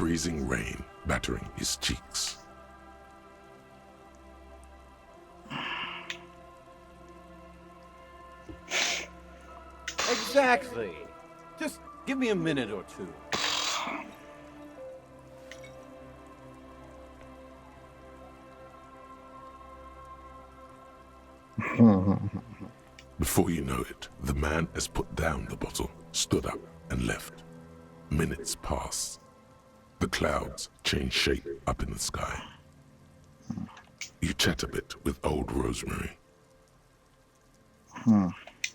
freezing rain battering his cheeks. Exactly. Just give me a minute or two. Before you know it, the man has put down the bottle, stood up, and left. Minutes pass. The clouds change shape up in the sky. You chat a bit with old Rosemary.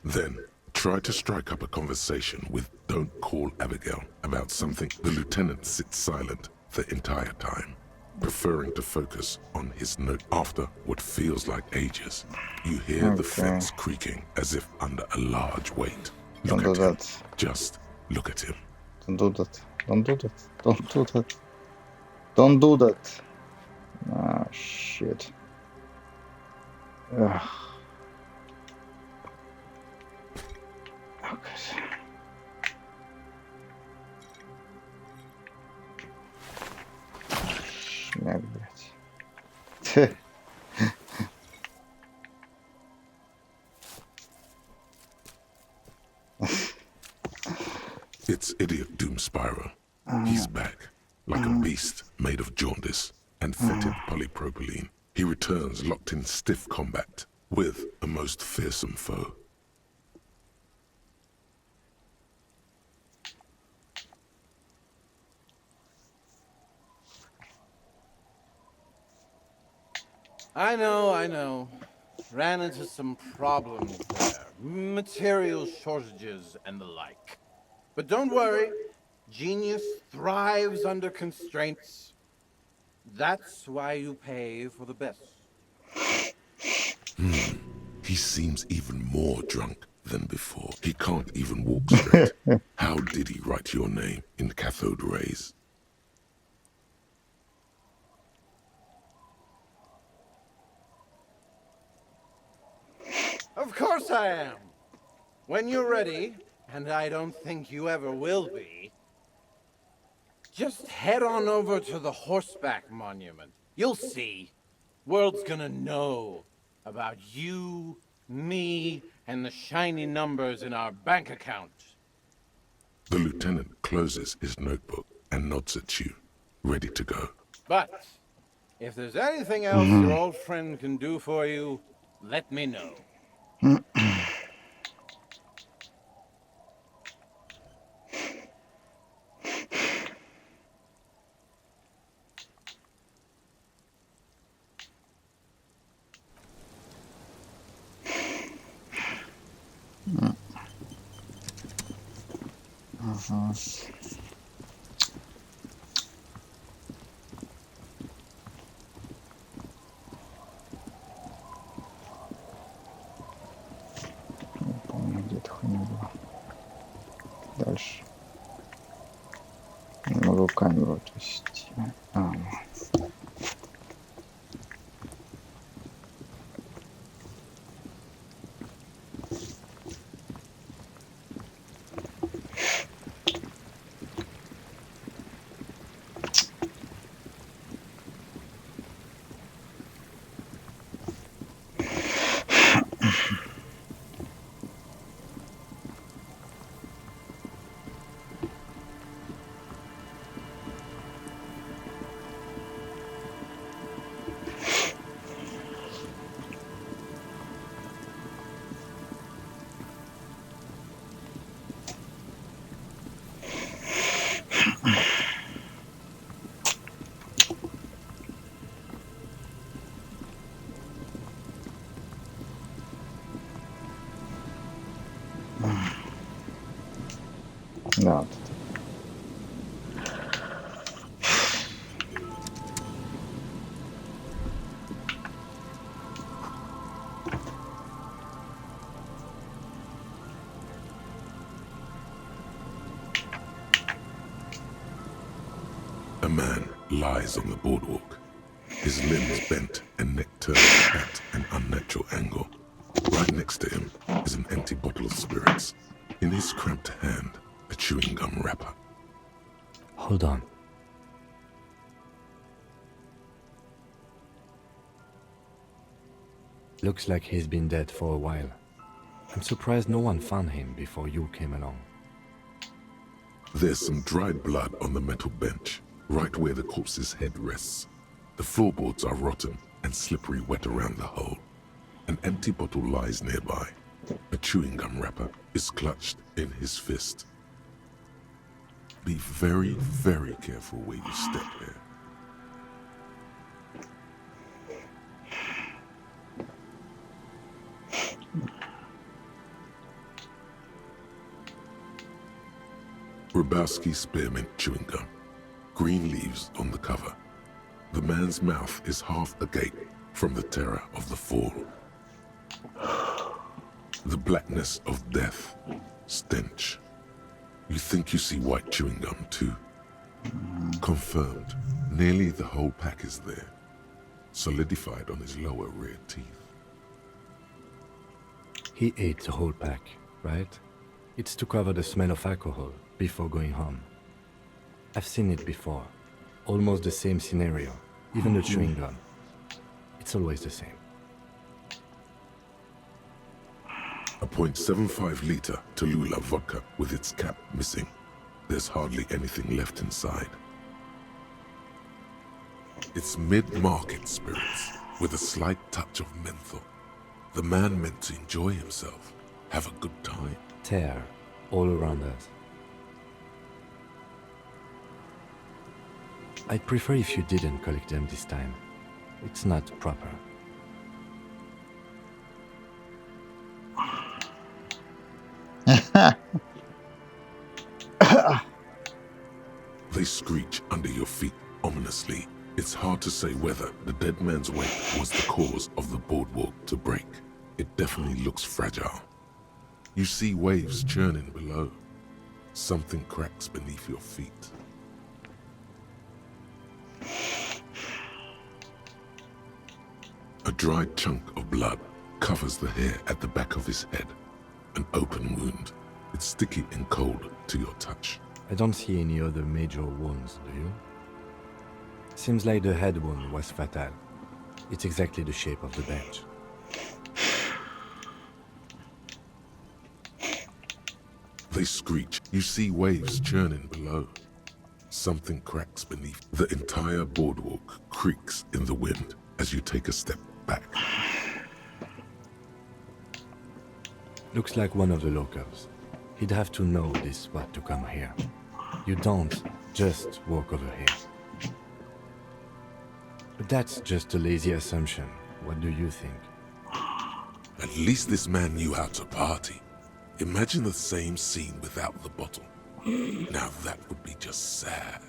Then try to strike up a conversation with Don't Call Abigail about something. The lieutenant sits silent the entire time, preferring to focus on his note. After what feels like ages, you hear the fence creaking as if under a large weight. Look Don't at do him. that. Just look at him. Don't do that. Don't do that. Don't do that. Don't do that. Ah, shit. Ugh. Okay. Шмяк, блядь. It's idiot Doom Spyro. He's back, like a beast made of jaundice and fetid polypropylene. He returns locked in stiff combat with a most fearsome foe. I know. Ran into some problems there. Material shortages and the like. But don't worry, genius thrives under constraints. That's why you pay for the best. He seems even more drunk than before. He can't even walk straight. How did he write your name in cathode rays? Of course I am. When you're ready, and I don't think you ever will be, just head on over to the Horseback Monument. You'll see. World's gonna know about you, me, and the shiny numbers in our bank account. The lieutenant closes his notebook and nods at you, ready to go. But if there's anything else your old friend can do for you, let me know. Не помню, где эта хуйня была. Дальше. Не могу камеру отвести. Да, вот это. A man lies on the boardwalk, his limbs bent and neck turned at an unnatural angle. Right next to him is an empty bottle of spirits. In his cramped hand, a chewing gum wrapper. Hold on. Looks like he's been dead for a while. I'm surprised no one found him before you came along. There's some dried blood on the metal bench, right where the corpse's head rests. The floorboards are rotten and slippery wet around the hole. An empty bottle lies nearby. A chewing gum wrapper is clutched in his fist. Be very, very careful where you step here. Grabowski spearmint chewing gum. Green leaves on the cover. The man's mouth is half agape from the terror of the fall. The blackness of death. Stench. You think you see white chewing gum too? Confirmed. Nearly the whole pack is there. Solidified on his lower rear teeth. He ate the whole pack, right? It's to cover the smell of alcohol before going home. I've seen it before. Almost the same scenario. Even the chewing gum. It's always the same. A .75 liter Tallulah vodka with its cap missing. There's hardly anything left inside. It's mid-market spirits with a slight touch of menthol. The man meant to enjoy himself, have a good time. Tear all around us. I'd prefer if you didn't collect them this time. It's not proper. They screech under your feet ominously. It's hard to say whether the dead man's weight was the cause of the boardwalk to break. It definitely looks fragile. You see waves churning below. Something cracks beneath your feet. A dried chunk of blood covers the hair at the back of his head. An open wound. It's sticky and cold to your touch. I don't see any other major wounds, do you? Seems like the head wound was fatal. It's exactly the shape of the bench. They screech. You see waves churning below. Something cracks beneath. The entire boardwalk creaks in the wind as you take a step back. Looks like one of the locals. He'd have to know this spot to come here. You don't just walk over here. But that's just a lazy assumption. What do you think? At least this man knew how to party. Imagine the same scene without the bottle. Now that would be just sad.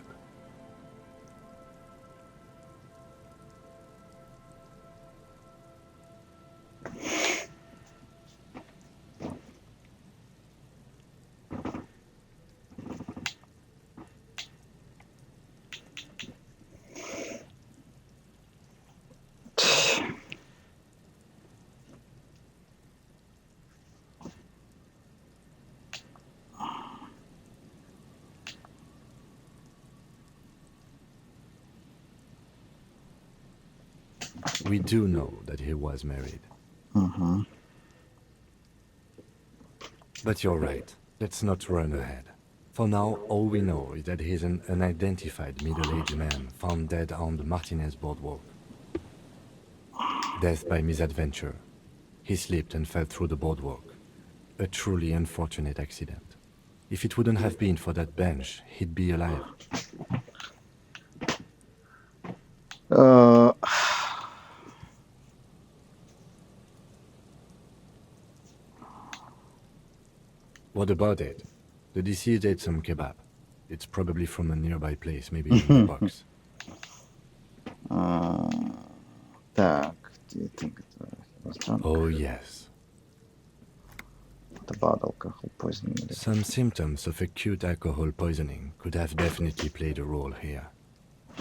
We do know that he was married. But you're right. Let's not run ahead. For now, all we know is that he's an unidentified middle-aged man found dead on the Martinez boardwalk. Death by misadventure. He slipped and fell through the boardwalk. A truly unfortunate accident. If it wouldn't have been for that bench, he'd be alive. What about it? The deceased ate some kebab. It's probably from a nearby place, maybe in the box. Так, do you think it was drunk? Oh yes. About alcohol poisoning. Some symptoms of acute alcohol poisoning could have definitely played a role here.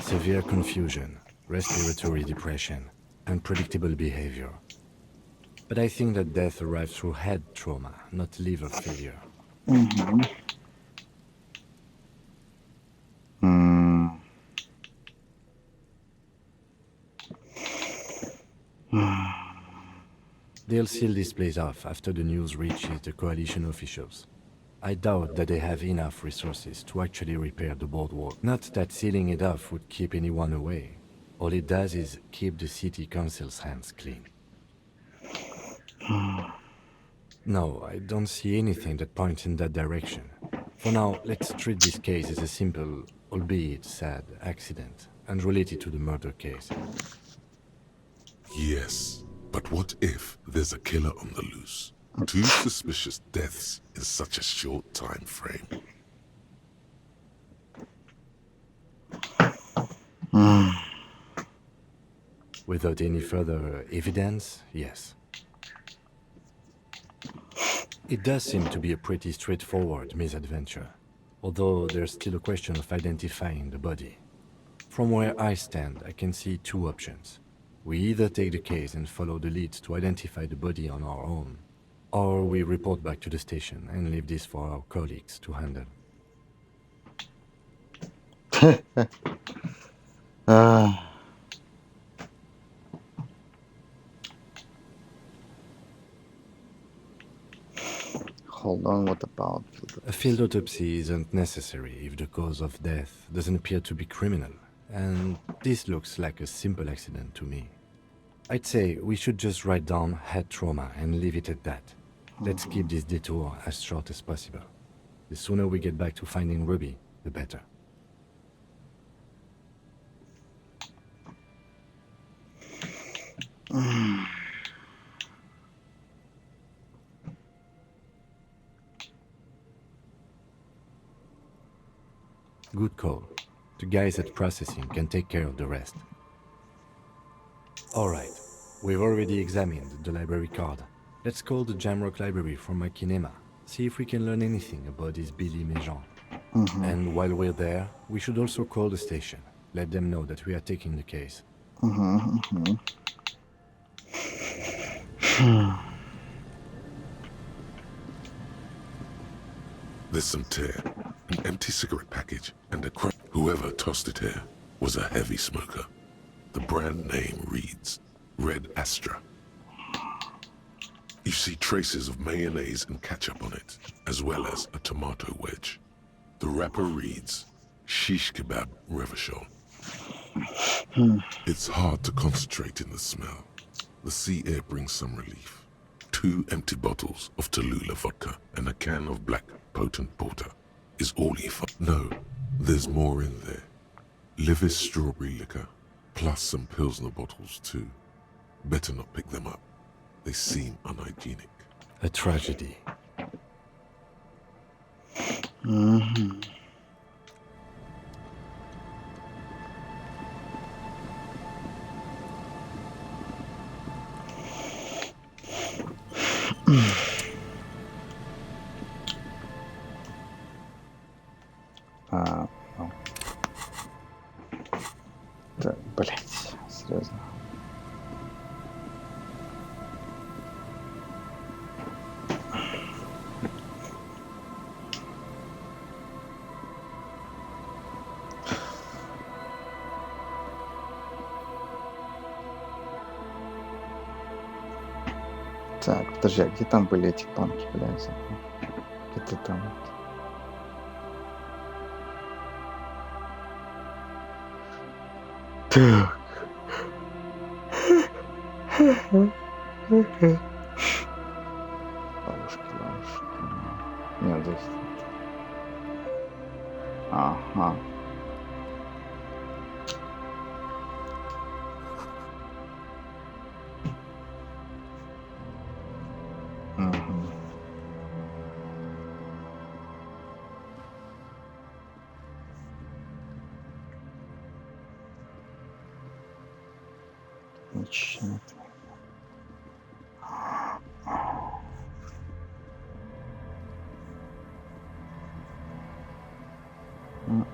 Severe confusion, respiratory depression, unpredictable behavior. But I think that death arrived through head trauma, not liver failure. They'll seal this place off after the news reaches the coalition officials. I doubt that they have enough resources to actually repair the boardwalk. Not that sealing it off would keep anyone away. All it does is keep the city council's hands clean. No, I don't see anything that points in that direction. For now, let's treat this case as a simple, albeit sad, accident, unrelated to the murder case. Yes, but what if there's a killer on the loose? 2 suspicious deaths in such a short time frame. Without any further evidence, yes. It does seem to be a pretty straightforward misadventure, although there's still a question of identifying the body. From where I stand, I can see 2 options. We either take the case and follow the leads to identify the body on our own, or we report back to the station and leave this for our colleagues to handle. Ah, hold on, what about A field autopsy isn't necessary if the cause of death doesn't appear to be criminal, and this looks like a simple accident to me. I'd say we should just write down head trauma and leave it at that. Let's keep this detour as short as possible. The sooner we get back to finding Ruby, the better. Good call. The guys at processing can take care of the rest. Alright, we've already examined the library card. Let's call the Jamrock Library from my kinema, see if we can learn anything about this Billy Méjean. And while we're there, we should also call the station, let them know that we are taking the case. There's some tear, an empty cigarette package, and a crack. Whoever tossed it here was a heavy smoker. The brand name reads Red Astra. You see traces of mayonnaise and ketchup on it, as well as a tomato wedge. The wrapper reads Shish Kebab Revachol. It's hard to concentrate in the smell. The sea air brings some relief. 2 empty bottles of Tallulah vodka and a can of black potent porter is all you find. No, there's more in there. Livis strawberry liquor, plus some Pilsner bottles too. Better not pick them up. They seem unhygienic. A tragedy. Ну. Да, блять, серьезно. Так, подожди, а где там были эти банки, блядь, забыл? Где-то там вот. Так. Ловушки. Нет, здесь. Ага. Мгм. Ничего нет. М.